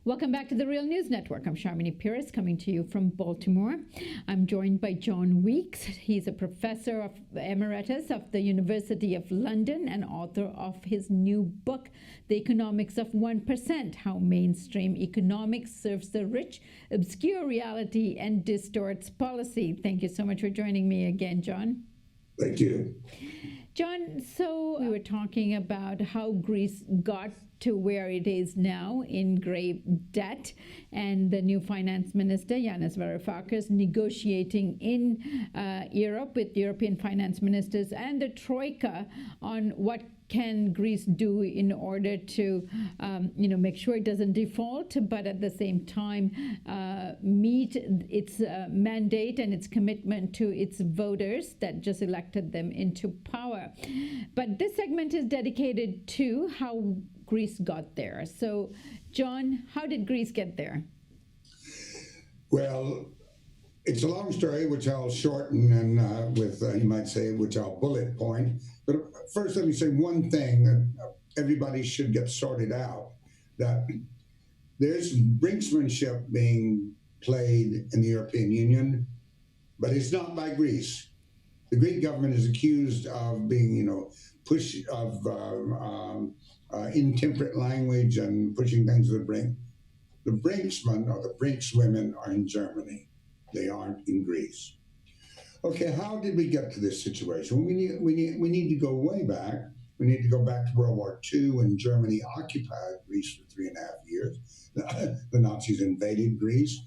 Welcome back to the Real News Network. I'm Sharmini Pires coming to you from Baltimore. I'm joined by John Weeks. He's a professor of emeritus of the University of London and author of his new book, The Economics of 1%, How Mainstream Economics Serves the Rich, Obscure Reality, and Distorts Policy. Thank you so much for joining me again, John. Thank you. John, so we were talking about how Greece got to where it is now in grave debt, and the new finance minister, Yanis Varoufakis, negotiating in Europe with European finance ministers and the Troika on what can Greece do in order to, make sure it doesn't default, but at the same time meet its mandate and its commitment to its voters that just elected them into power. But this segment is dedicated to how Greece got there. So, John, how did Greece get there? Well, it's a long story, which I'll shorten and you might say, which I'll bullet point. But first, let me say one thing that everybody should get sorted out, that there's brinksmanship being played in the European Union, but it's not by Greece. The Greek government is accused of being, intemperate language and pushing things to the brink. The brinksmen or the brinkswomen are in Germany. They aren't in Greece. Okay, how did we get to this situation? We need to go way back. We need to go back to World War II when Germany occupied Greece for 3.5 years. The Nazis invaded Greece.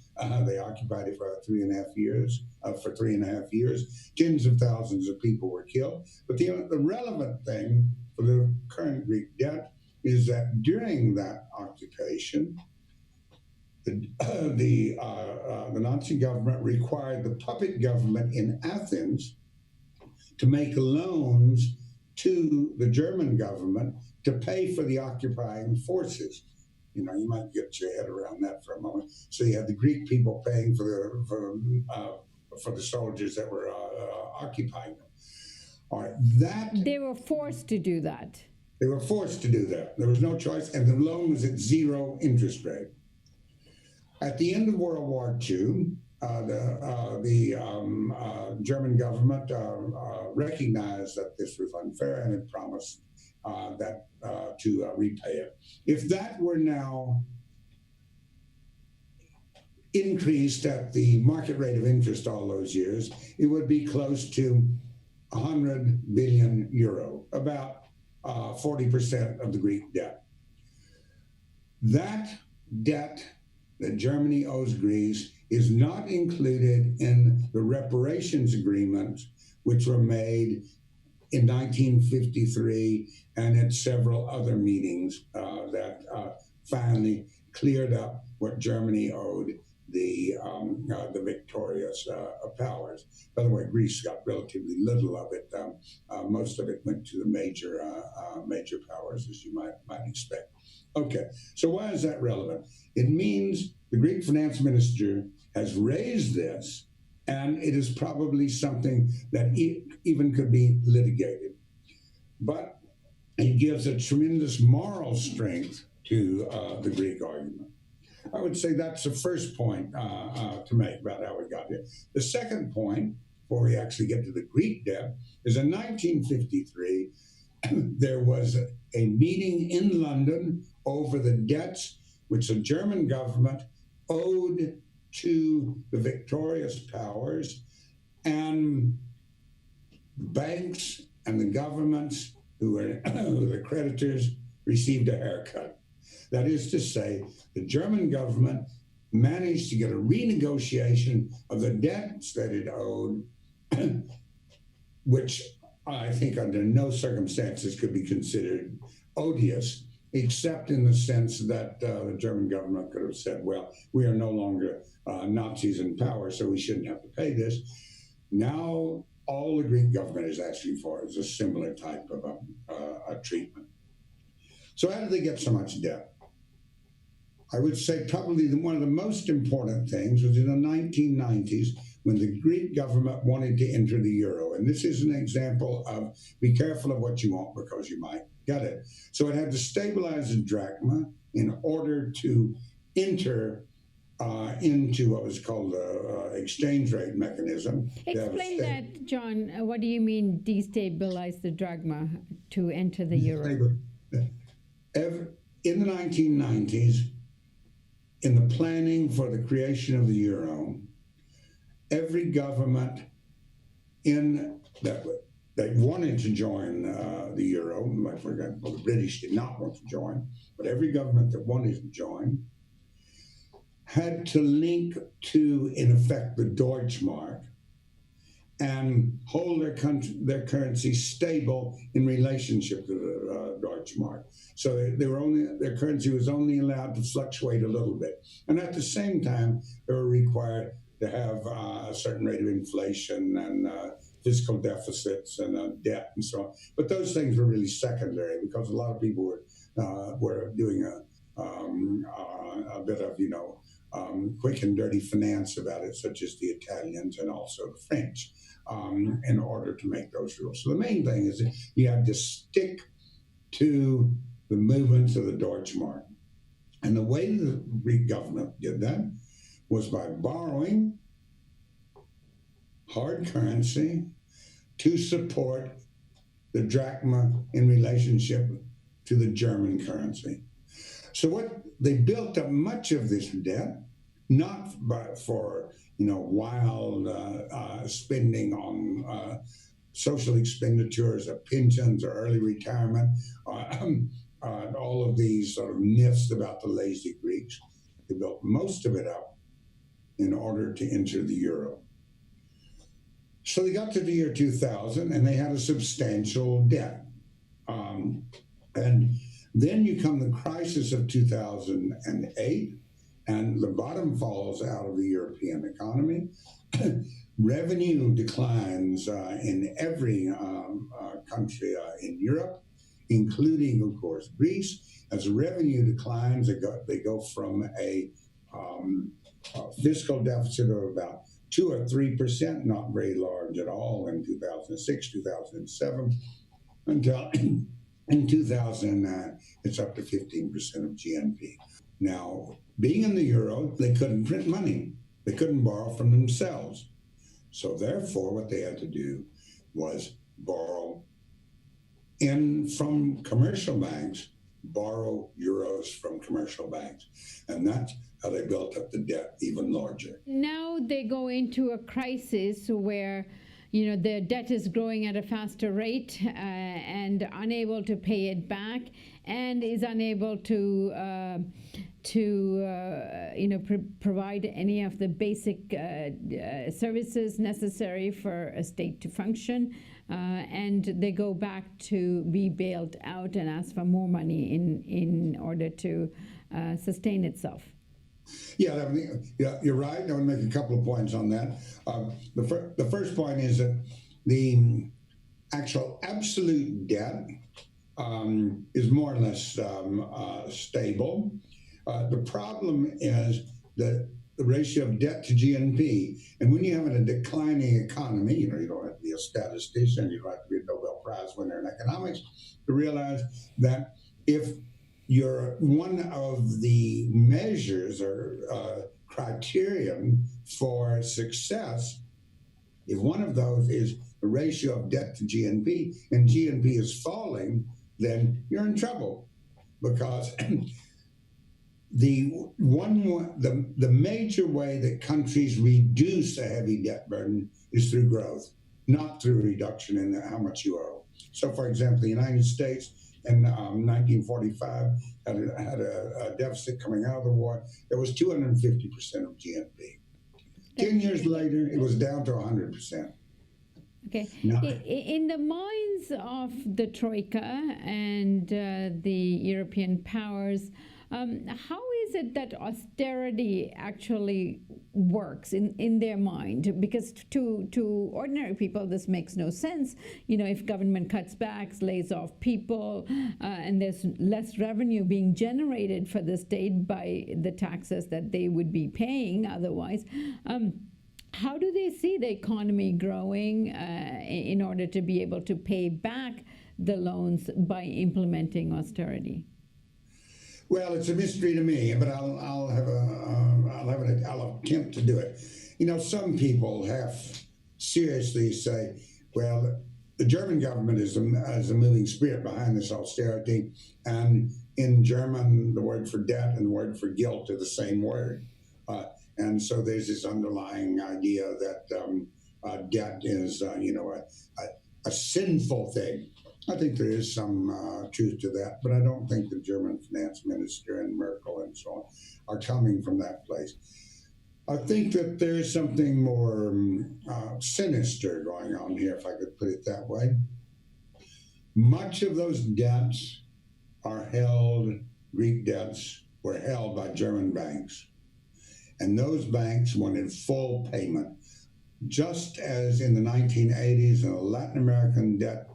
They occupied it for 3.5 years. For 3.5 years, tens of thousands of people were killed. But the relevant thing for the current Greek debt is that during that occupation, the Nazi government required the puppet government in Athens to make loans to the German government to pay for the occupying forces. You might get your head around that for a moment. So you had the Greek people paying for the soldiers that were occupying them. All right, they were forced to do that. They were forced to do that. There was no choice, and the loan was at 0 interest rate. At the end of World War II, the German government recognized that this was unfair and it promised to repay it. If that were now increased at the market rate of interest all those years, it would be close to 100 billion euro, about 40% of the Greek debt. That debt that Germany owes Greece is not included in the reparations agreements which were made in 1953 and at several other meetings that finally cleared up what Germany owed the victorious powers. By the way, Greece got relatively little of it. Most of it went to the major powers, as you might expect. Okay, so why is that relevant? It means the Greek finance minister has raised this, and it is probably something that even could be litigated. But it gives a tremendous moral strength to the Greek argument. I would say that's the first point to make about how we got here. The second point, before we actually get to the Greek debt, is in 1953, there was a meeting in London over the debts which the German government owed to the victorious powers, and banks and the governments who were the creditors received a haircut. That is to say, the German government managed to get a renegotiation of the debts that it owed, which I think under no circumstances could be considered odious, except in the sense that the German government could have said, well, we are no longer Nazis in power, so we shouldn't have to pay this. Now, all the Greek government is asking for is a similar type of a treatment. So how did they get so much debt? I would say probably one of the most important things was in the 1990s when the Greek government wanted to enter the euro. And this is an example of be careful of what you want because you might get it. So it had to stabilize the drachma in order to enter into what was called the exchange rate mechanism. Explain that, John. What do you mean destabilize the drachma to enter the euro? In the 1990s, in the planning for the creation of the euro, every government that wanted to join the euro, for example, the British did not want to join, but every government that wanted to join had to link to, in effect, the Deutschmark and hold their currency stable in relationship to the Deutschmark. So their currency was only allowed to fluctuate a little bit. And at the same time, they were required to have a certain rate of inflation and fiscal deficits and debt and so on. But those things were really secondary because a lot of people were doing a bit of, quick and dirty finance about it, such as the Italians and also the French, in order to make those rules. So the main thing is that you have to stick to the movements of the Deutschmark. And the way the Greek government did that was by borrowing hard currency to support the drachma in relationship to the German currency. So they built up much of this debt, not for wild spending on social expenditures or pensions or early retirement, all of these sort of myths about the lazy Greeks. They built most of it up in order to enter the euro. So they got to the year 2000 and they had a substantial debt. And then you come the crisis of 2008, and the bottom falls out of the European economy. Revenue declines in every country in Europe, including, of course, Greece. As revenue declines, they go from a fiscal deficit of about 2 or 3%, not very large at all in 2006, 2007, until in 2009, it's up to 15% of GNP. Now, being in the euro, they couldn't print money. They couldn't borrow from themselves. So therefore, what they had to do was borrow from commercial banks, borrow euros from commercial banks. And that's how they built up the debt even larger. Now they go into a crisis where the debt is growing at a faster rate and unable to pay it back, and is unable to provide any of the basic services necessary for a state to function, and they go back to be bailed out and ask for more money in order to sustain itself. Yeah, you're right. I want to make a couple of points on that. The first point is that the actual absolute debt is more or less stable. The problem is the ratio of debt to GNP. And when you have a declining economy, you don't have to be a statistician, you don't have to be a Nobel Prize winner in economics to realize that if one of the measures or criterion for success, if one of those is the ratio of debt to GNP, and GNP is falling, then you're in trouble, because the major way that countries reduce a heavy debt burden is through growth, not through reduction in how much you owe. So, for example, the United States in 1945 had a deficit coming out of the war that was 250% of GNP. 10 years later, it was down to 100%. Okay. Now, in the minds of the Troika and the European powers, how is it that austerity actually works in their mind? Because to ordinary people, this makes no sense. If government cuts back, lays off people, and there's less revenue being generated for the state by the taxes that they would be paying otherwise, how do they see the economy growing in order to be able to pay back the loans by implementing austerity? Well, it's a mystery to me, but I'll attempt to do it. You know, some people have seriously say, well, the German government is a moving spirit behind this austerity, and in German, the word for debt and the word for guilt are the same word, and so there's this underlying idea that debt is, a sinful thing. I think there is some truth to that, but I don't think the German finance minister and Merkel and so on are coming from that place. I think that there's something more sinister going on here, if I could put it that way. Much of those debts are held, Greek debts were held by German banks. And those banks wanted full payment, just as in the 1980s in the Latin American debt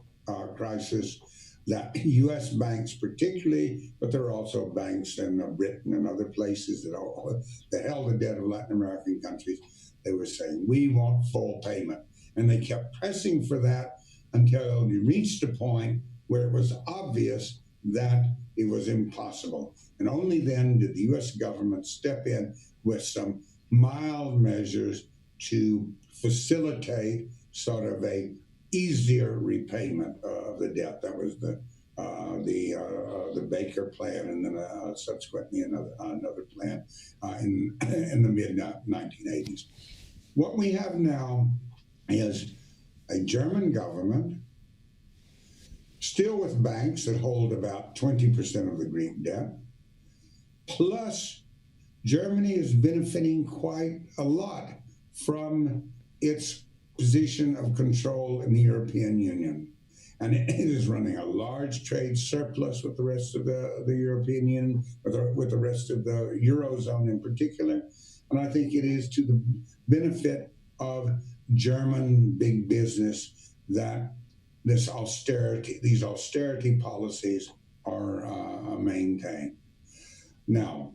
crisis, that U.S. banks particularly, but there are also banks in Britain and other places that held the debt of Latin American countries. They were saying, we want full payment. And they kept pressing for that until you reached a point where it was obvious that it was impossible. And only then did the U.S. government step in with some mild measures to facilitate sort of a easier repayment of the debt. That was the Baker plan, and then subsequently another plan in the mid 1980s. What we have now is a German government, still with banks that hold about 20% of the Greek debt, plus Germany is benefiting quite a lot from its position of control in the European Union. And it is running a large trade surplus with the rest of the European Union, with the rest of the Eurozone in particular. And I think it is to the benefit of German big business that these austerity policies are maintained. Now,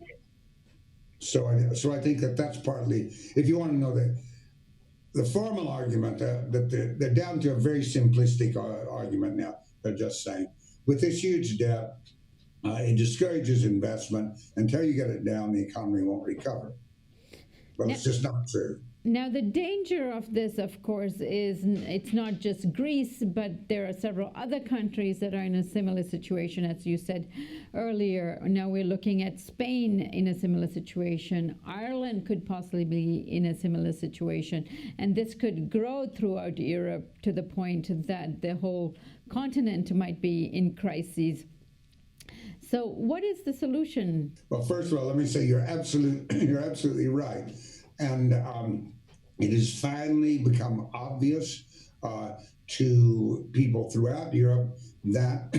so I think that's partly, if you want to know that, the formal argument that they're down to a very simplistic argument now. They're just saying, with this huge debt, it discourages investment. Until you get it down, the economy won't recover. But it's just not true. Now, the danger of this, of course, is it's not just Greece, but there are several other countries that are in a similar situation, as you said earlier. Now we're looking at Spain in a similar situation. Ireland could possibly be in a similar situation. And this could grow throughout Europe to the point that the whole continent might be in crises. So what is the solution? Well, first of all, let me say you're absolutely right. And it has finally become obvious to people throughout Europe that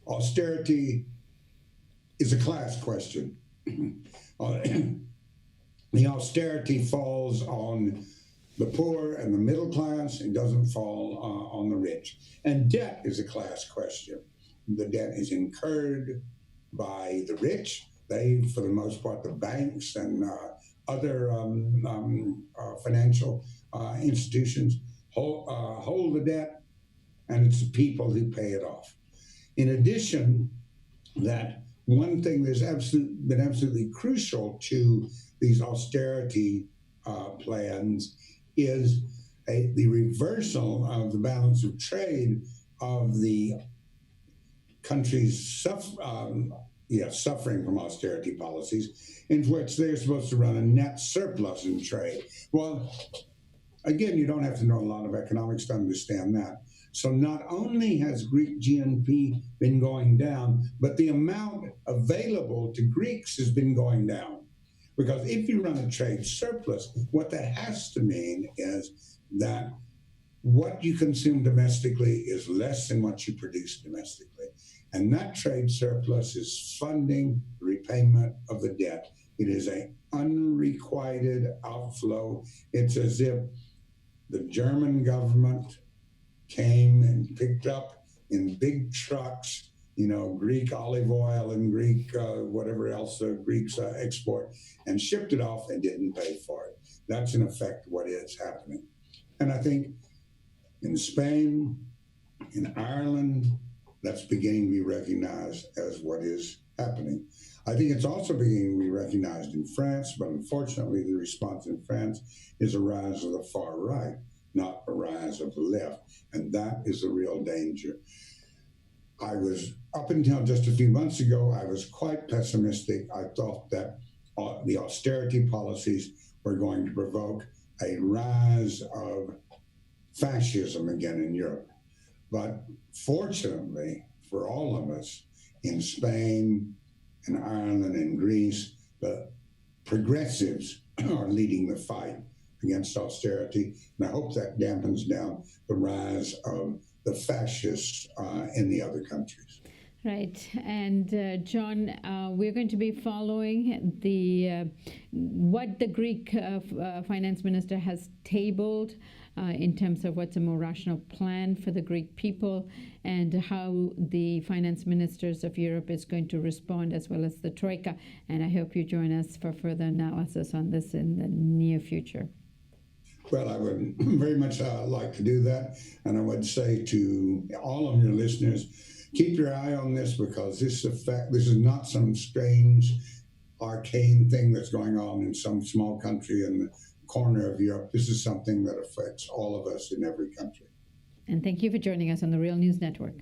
austerity is a class question. The austerity falls on the poor and the middle class. It doesn't fall on the rich. And debt is a class question. The debt is incurred by the rich. They, for the most part, the banks and other financial institutions hold the debt, and it's the people who pay it off. In addition, that one thing that's been absolutely crucial to these austerity plans is the reversal of the balance of trade of the countries suffering from austerity policies, in which they're supposed to run a net surplus in trade. Well, again, you don't have to know a lot of economics to understand that. So not only has Greek GNP been going down, but the amount available to Greeks has been going down. Because if you run a trade surplus, what that has to mean is that what you consume domestically is less than what you produce domestically. And that trade surplus is funding the repayment of the debt. It is an unrequited outflow. It's as if the German government came and picked up in big trucks, Greek olive oil and Greek whatever else the Greeks export, and shipped it off and didn't pay for it. That's in effect what is happening. And I think in Spain, in Ireland, that's beginning to be recognized as what is happening. I think it's also beginning to be recognized in France, but unfortunately the response in France is a rise of the far right, not a rise of the left, and that is the real danger. I was, up until just a few months ago, I was quite pessimistic. I thought that the austerity policies were going to provoke a rise of fascism again in Europe. But fortunately for all of us, in Spain, in Ireland, and Greece, the progressives are leading the fight against austerity, and I hope that dampens down the rise of the fascists in the other countries. Right. And John, we're going to be following what the Greek finance minister has tabled in terms of what's a more rational plan for the Greek people, and how the finance ministers of Europe is going to respond, as well as the Troika. And I hope you join us for further analysis on this in the near future. Well, I would very much like to do that. And I would say to all of your listeners, keep your eye on this, because this is not some strange, arcane thing that's going on in some small country in the corner of Europe. This is something that affects all of us in every country. And thank you for joining us on the Real News Network.